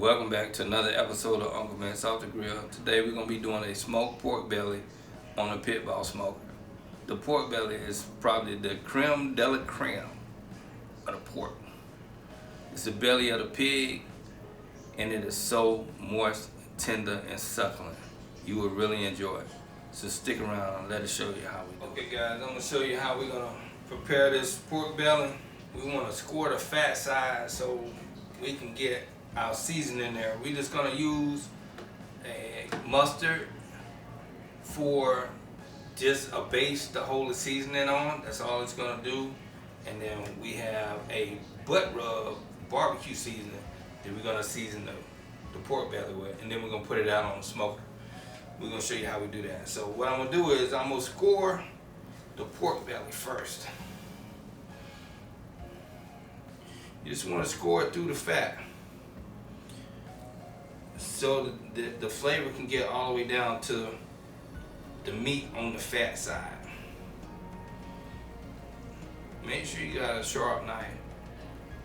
Welcome back to another episode of Uncle Vince Off the Grill. Today we're going to be doing a smoked pork belly on a Pitt Boss Smoker. The pork belly is probably the creme de la creme of the pork. It's the belly of the pig, and it is so moist, tender, and succulent. You will really enjoy it. So stick around and let us show you how we do it. Okay guys, I'm going to show you how we're going to prepare this pork belly. We want to score the fat side so we can get our seasoning there. We're just going to use a mustard for just a base to hold the seasoning on. That's all it's going to do. And then we have a butt rub barbecue seasoning that we're going to season the pork belly with. And then we're going to put it out on the smoker. We're going to show you how we do that. So what I'm going to do is I'm going to score the pork belly first. You just want to score it through the fat so the flavor can get all the way down to the meat on the fat side. Make sure you got a sharp knife.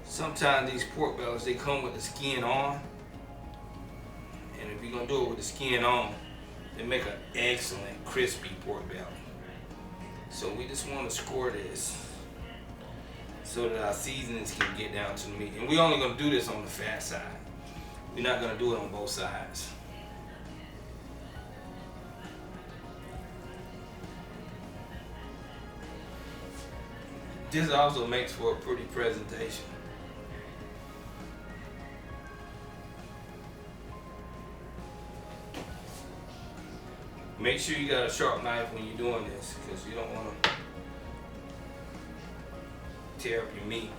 Sometimes these pork bellies, they come with the skin on, and if you're going to do it with the skin on, they make an excellent crispy pork belly. So we just want to score this so that our seasonings can get down to the meat. And we're only going to do this on the fat side. We're not going to do it on both sides. This also makes for a pretty presentation. Make sure you got a sharp knife when you're doing this, because you don't want to tear up your meat.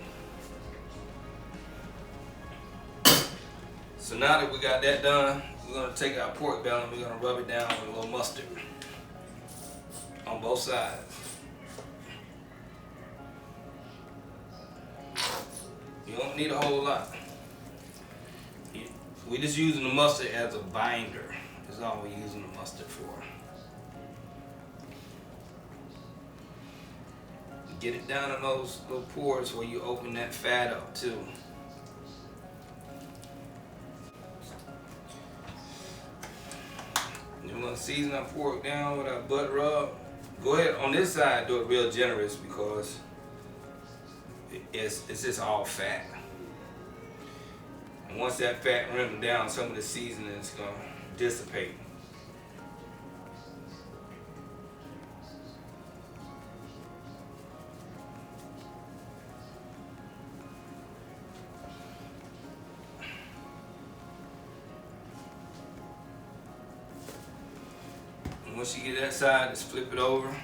So now that we got that done, we're going to take our pork belly and we're going to rub it down with a little mustard on both sides. You don't need a whole lot. We're just using the mustard as a binder. That's all we're using the mustard for. Get it down in those little pores where you open that fat up too. We're going to season our pork down with our butt rub. Go ahead on this side, do it real generous because it's just all fat. And once that fat runs down, some of the seasoning is going to dissipate. Once you get that side, just flip it over.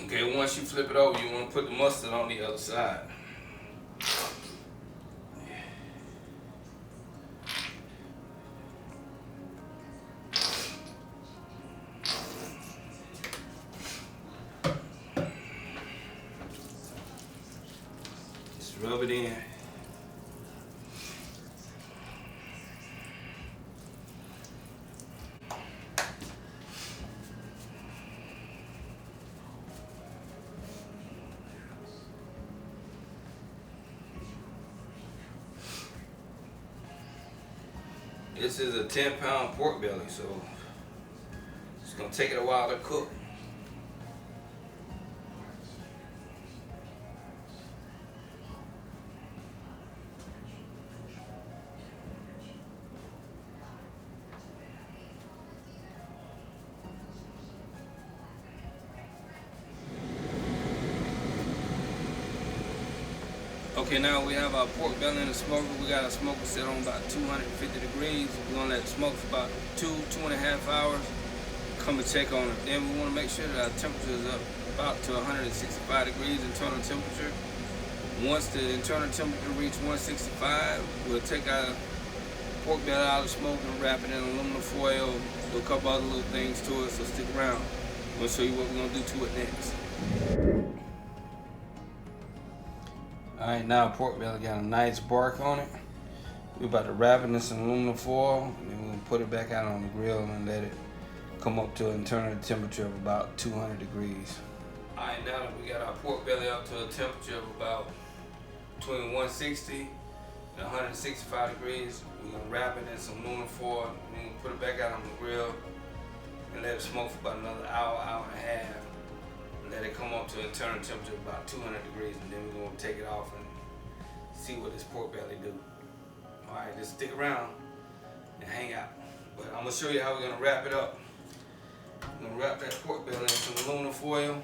Okay, once you flip it over, you want to put the mustard on the other side. Just rub it in. This is a 10-pound pork belly, so it's going to take it a while to cook. Okay, now we have our pork belly in the smoker. We got our smoker set on about 250 degrees. We're gonna let it smoke for about 2.5 hours. Come and check on it. Then we wanna make sure that our temperature is up about to 165 degrees internal temperature. Once the internal temperature reaches 165, we'll take our pork belly out of the smoker and wrap it in aluminum foil. Do a couple other little things to it, so stick around. We'll show you what we're gonna do to it next. Alright, now pork belly got a nice bark on it. We're about to wrap it in some aluminum foil, and then we're going to put it back out on the grill and let it come up to an internal temperature of about 200 degrees. Alright, now that we got our pork belly up to a temperature of about between 160 and 165 degrees. We're gonna wrap it in some aluminum foil, and then put it back out on the grill and let it smoke for about another hour, hour and a half. Let it come up to an internal temperature of about 200 degrees, and then we're gonna take it off and see what this pork belly do. All right, just stick around and hang out. But I'm gonna show you how we're gonna wrap it up. I'm gonna wrap that pork belly in some aluminum foil.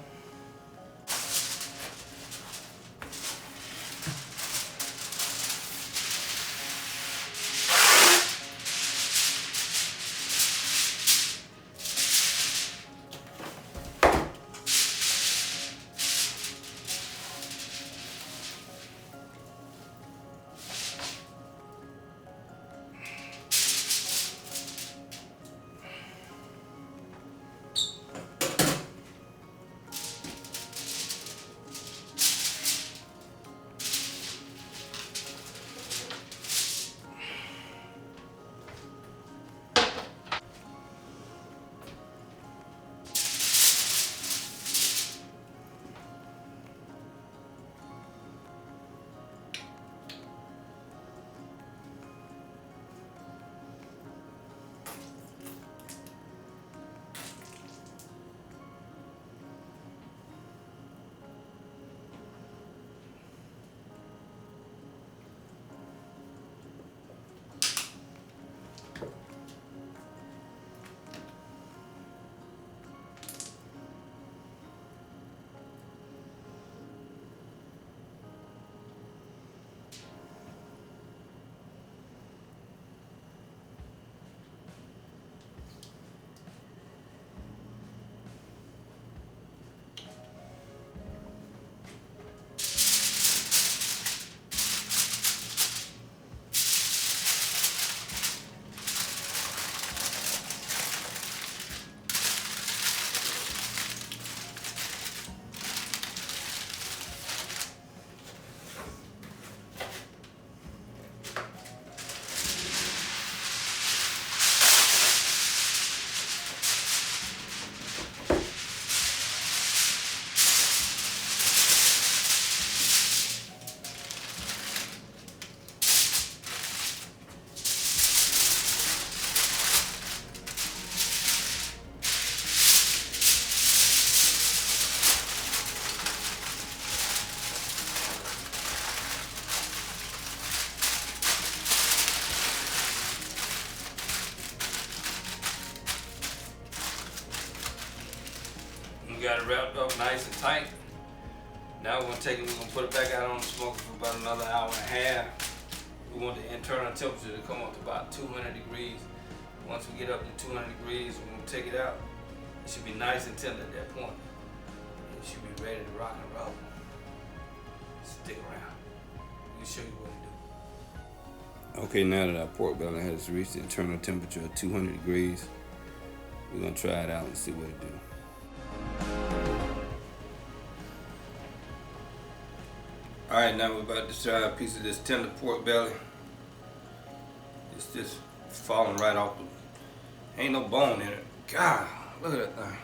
We got it wrapped up nice and tight. Now we're gonna take it, we're gonna put it back out on the smoker for about another hour and a half. We want the internal temperature to come up to about 200 degrees. Once we get up to 200 degrees, we're gonna take it out. It should be nice and tender at that point. It should be ready to rock and roll. Stick around. Let me show you what to do. Okay, now that our pork belly has reached the internal temperature of 200 degrees, we're gonna try it out and see what it do. Alright, now we're about to try a piece of this tender pork belly. It's just falling right off the, ain't no bone in it. God, look at that thing.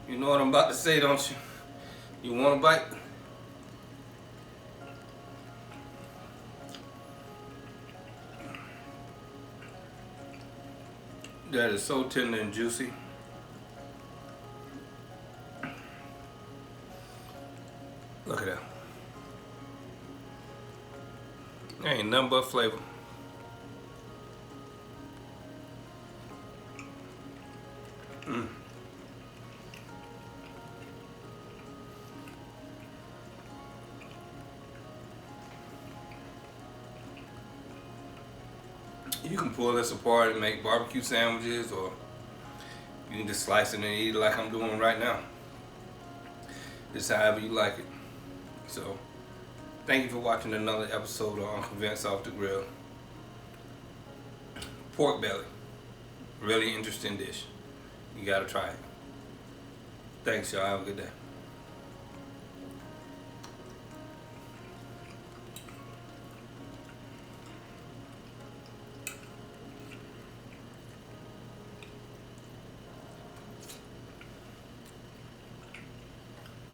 You know what I'm about to say, don't you? You want a bite? That is so tender and juicy. Look at that. There ain't nothing but flavor. You can pull this apart and make barbecue sandwiches, or you can just slice it and eat it like I'm doing right now. Just however you like it. So, thank you for watching another episode of Uncle Vince Off the Grill. Pork belly. Really interesting dish. You gotta try it. Thanks, y'all. Have a good day.